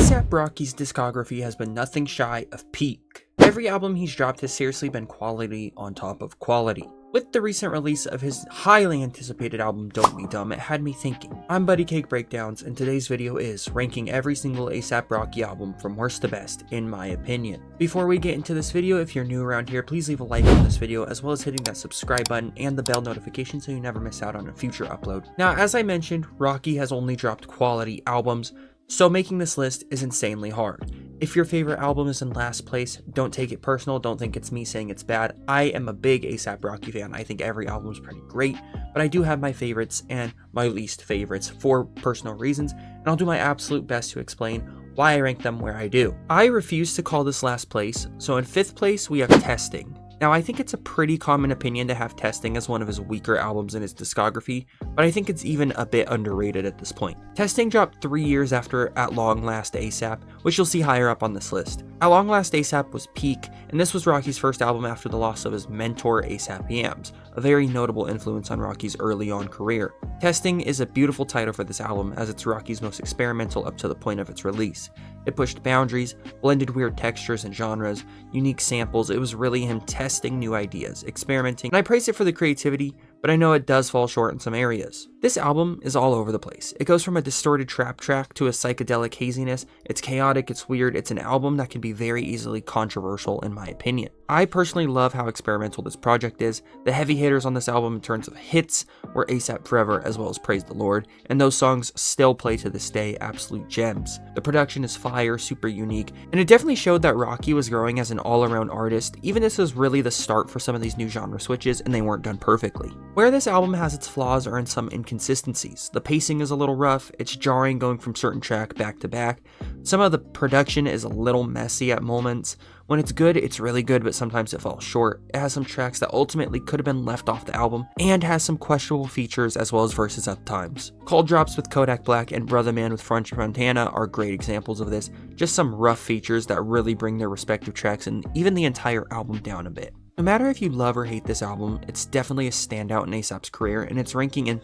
A$AP Rocky's discography has been nothing shy of peak. Every album he's dropped has seriously been quality on top of quality. With the recent release of his highly anticipated album Don't Be Dumb, it had me thinking. I'm Buddy Cake Breakdowns, and today's video is ranking every single A$AP Rocky album from worst to best, in my opinion. Before we get into this video, if you're new around here, please leave a like on this video, as well as hitting that subscribe button and the bell notification so you never miss out on a future upload. Now, as I mentioned, Rocky has only dropped quality albums, so making this list is insanely hard. If your favorite album is in last place, don't take it personal, don't think it's me saying it's bad. I am a big A$AP Rocky fan. I think every album is pretty great, but I do have my favorites and my least favorites for personal reasons, and I'll do my absolute best to explain why I rank them where I do. I refuse to call this last place, so in 5th place we have Testing. Now, I think it's a pretty common opinion to have Testing as one of his weaker albums in his discography, but I think it's even a bit underrated at this point. Testing dropped 3 years after At Long Last A$AP, which you'll see higher up on this list. At Long Last A$AP was peak, and this was Rocky's first album after the loss of his mentor A$AP Yams, a very notable influence on Rocky's early on career. Testing is a beautiful title for this album, as it's Rocky's most experimental up to the point of its release. It pushed boundaries, blended weird textures and genres, unique samples. It was really him testing new ideas, experimenting, and I praise it for the creativity, but I know it does fall short in some areas. This album is all over the place. It goes from a distorted trap track to a psychedelic haziness. It's chaotic, it's weird, it's an album that can be very easily controversial in my opinion. I personally love how experimental this project is. The heavy hitters on this album in terms of hits were A$AP Forever as well as Praise the Lord, and those songs still play to this day, absolute gems. The production is fire, super unique, and it definitely showed that Rocky was growing as an all-around artist. Even this was really the start for some of these new genre switches, and they weren't done perfectly. Where this album has its flaws are in some inconsistencies. The pacing is a little rough, it's jarring going from certain track back to back. Some of the production is a little messy at moments. When it's good, it's really good, but sometimes it falls short. It has some tracks that ultimately could have been left off the album, and has some questionable features as well as verses at times. Cold Drops with Kodak Black and Brother Man with French Montana are great examples of this. Just some rough features that really bring their respective tracks and even the entire album down a bit. No matter if you love or hate this album, it's definitely a standout in A$AP's career, and its ranking in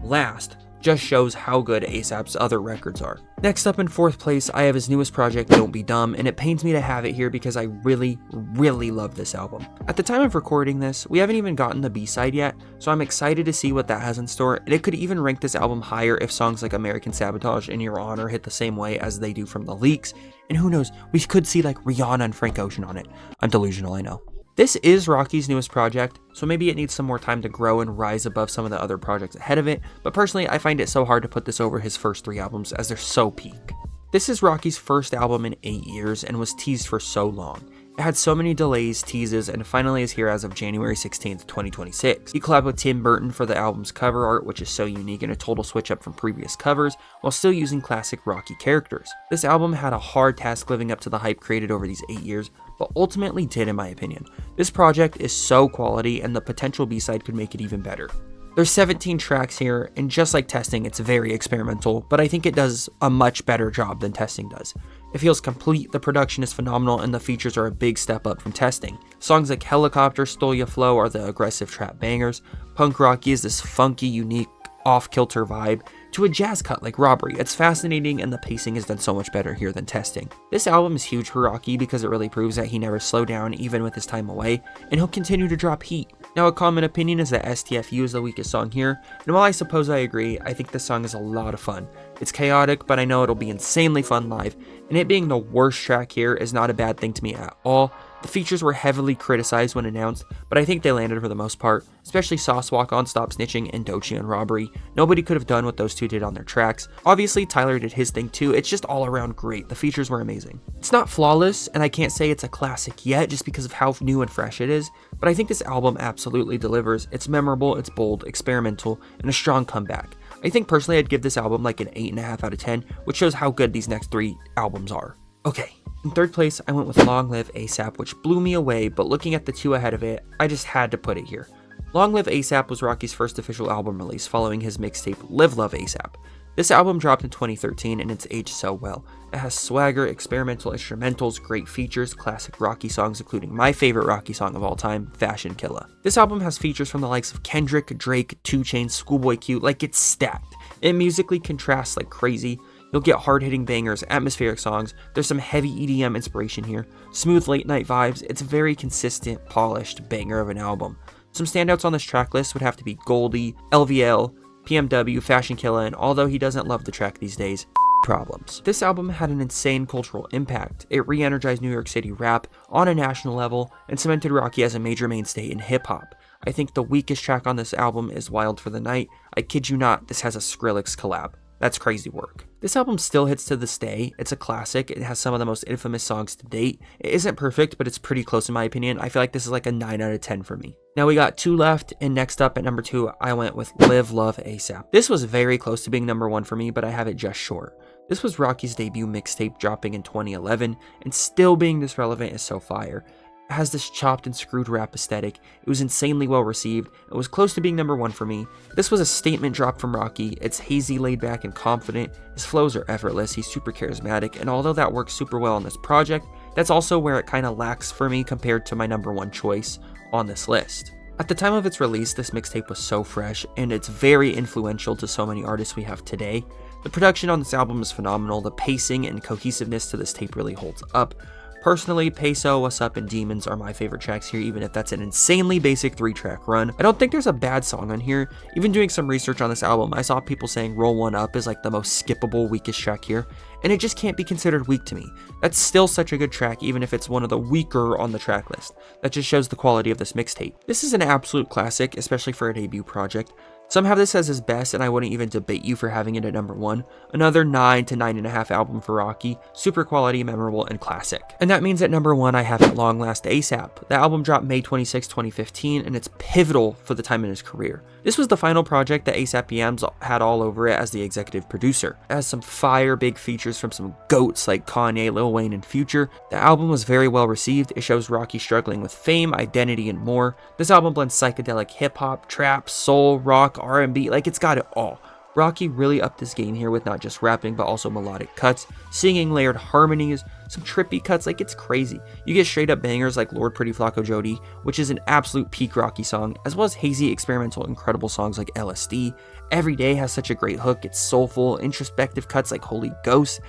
last just shows how good A$AP's other records are. Next up in 4th place, I have his newest project, Don't Be Dumb, and it pains me to have it here because I really love this album. At the time of recording this, we haven't even gotten the B-side yet, so I'm excited to see what that has in store, and it could even rank this album higher if songs like American Sabotage and Your Honor hit the same way as they do from the leaks, and who knows, we could see like Rihanna and Frank Ocean on it. I'm delusional, I know. This is Rocky's newest project, so maybe it needs some more time to grow and rise above some of the other projects ahead of it, but personally I find it so hard to put this over his first 3 albums as they're so peak. This is Rocky's first album in 8 years and was teased for so long. It had so many delays, teases, and finally is here as of January 16th, 2026. He collabed with Tim Burton for the album's cover art, which is so unique and a total switch up from previous covers, while still using classic Rocky characters. This album had a hard task living up to the hype created over these 8 years, but ultimately did in my opinion. This project is so quality, and the potential B-side could make it even better. There's 17 tracks here, and just like Testing, it's very experimental, but I think it does a much better job than Testing does. It feels complete, the production is phenomenal, and the features are a big step up from Testing. Songs like Helicopter, Stole Ya Flow are the aggressive trap bangers. Punk Rocky is this funky, unique, off-kilter vibe to a jazz cut like Robbery. It's fascinating, and the pacing is done so much better here than Testing. This album is huge for Rocky because it really proves that he never slowed down even with his time away, and he'll continue to drop heat. Now, a common opinion is that STFU is the weakest song here, and while I suppose I agree, I think this song is a lot of fun. It's chaotic, but I know it'll be insanely fun live, and it being the worst track here is not a bad thing to me at all. The features were heavily criticized when announced, but I think they landed for the most part, especially Sauce Walk On, Stop Snitching, and Doechii on Robbery. Nobody could have done what those two did on their tracks. Obviously, Tyler did his thing too. It's just all around great. The features were amazing. It's not flawless, and I can't say it's a classic yet just because of how new and fresh it is, but I think this album absolutely delivers. It's memorable, it's bold, experimental, and a strong comeback. I think personally I'd give this album like an 8.5 out of 10, which shows how good these next 3 albums are. Okay. In 3rd place, I went with Long Live A$AP, which blew me away, but looking at the 2 ahead of it, I just had to put it here. Long Live A$AP was Rocky's first official album release following his mixtape Live Love A$AP. This album dropped in 2013 and it's aged so well. It has swagger, experimental instrumentals, great features, classic Rocky songs including my favorite Rocky song of all time, Fashion Killa. This album has features from the likes of Kendrick, Drake, 2 Chainz, Schoolboy Q, like it's stacked. It musically contrasts like crazy. You'll get hard-hitting bangers, atmospheric songs, there's some heavy EDM inspiration here, smooth late-night vibes. It's a very consistent, polished banger of an album. Some standouts on this track list would have to be Goldie, LVL, PMW, Fashion Killa, and although he doesn't love the track these days, problems. This album had an insane cultural impact. It re-energized New York City rap on a national level and cemented Rocky as a major mainstay in hip-hop. I think the weakest track on this album is Wild for the Night. I kid you not, this has a Skrillex collab. That's crazy work. This album still hits to this day. It's a classic. It has some of the most infamous songs to date. It isn't perfect, but it's pretty close in my opinion. I feel like this is like a 9 out of 10 for me. Now we got 2 left, and next up at number 2, I went with Live Love ASAP. This was very close to being number 1 for me, but I have it just short. This was Rocky's debut mixtape dropping in 2011, and still being this relevant is so fire. It has this chopped and screwed rap aesthetic. It was insanely well received. It was close to being number 1 for me. This was a statement drop from Rocky. It's hazy, laid back, and confident. His flows are effortless. He's super charismatic, and although that works super well on this project, that's also where it kind of lacks for me compared to my number 1 choice on this list. At the time of its release, this mixtape was so fresh, and it's very influential to so many artists we have today. The production on this album is phenomenal. The pacing and cohesiveness to this tape really holds up. Personally, Peso, What's Up, and Demons are my favorite tracks here, even if that's an insanely basic 3-track run. I don't think there's a bad song on here. Even doing some research on this album, I saw people saying Roll One Up is like the most skippable, weakest track here, and it just can't be considered weak to me. That's still such a good track, even if it's one of the weaker on the track list. That just shows the quality of this mixtape. This is an absolute classic, especially for a debut project. Some have this as his best, and I wouldn't even debate you for having it at number 1. Another 9 to 9.5 album for Rocky, super quality, memorable, and classic. And that means at number 1 I have At Long Last ASAP. The album dropped May 26, 2015, and it's pivotal for the time in his career. This was the final project that ASAP Yams had all over it as the executive producer. It has some fire big features from some goats like Kanye, Lil Wayne, and Future. The album was very well received. It shows Rocky struggling with fame, identity, and more. This album blends psychedelic hip-hop, trap, soul, rock, R&B, like it's got it all. Rocky really upped his game here with not just rapping but also melodic cuts, singing, layered harmonies, some trippy cuts, like it's crazy. You get straight up bangers like Lord Pretty Flacco Jody, which is an absolute peak Rocky song, as well as hazy, experimental, incredible songs like LSD. Every Day has such a great hook. It's soulful, introspective cuts like Holy Ghost.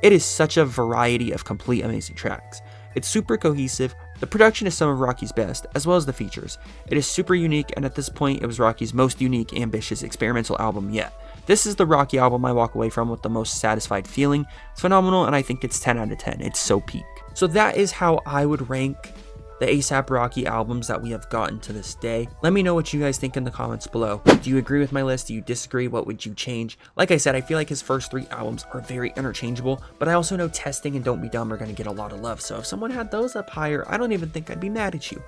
It is such a variety of complete amazing tracks. It's super cohesive. The production is some of Rocky's best, as well as the features. It is super unique, and at this point, it was Rocky's most unique, ambitious, experimental album yet. This is the Rocky album I walk away from with the most satisfied feeling. It's phenomenal, and I think it's 10 out of 10. It's so peak. So that is how I would rank the ASAP Rocky albums that we have gotten to this day. Let me know what you guys think in the comments below. Do you agree with my list? Do you disagree? What would you change? Like I said, I feel like his first 3 albums are very interchangeable, but I also know Testing and Don't Be Dumb are going to get a lot of love. So if someone had those up higher, I don't even think I'd be mad at you.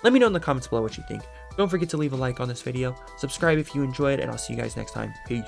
Let me know in the comments below what you think. Don't forget to leave a like on this video, subscribe if you enjoyed, and I'll see you guys next time. Peace.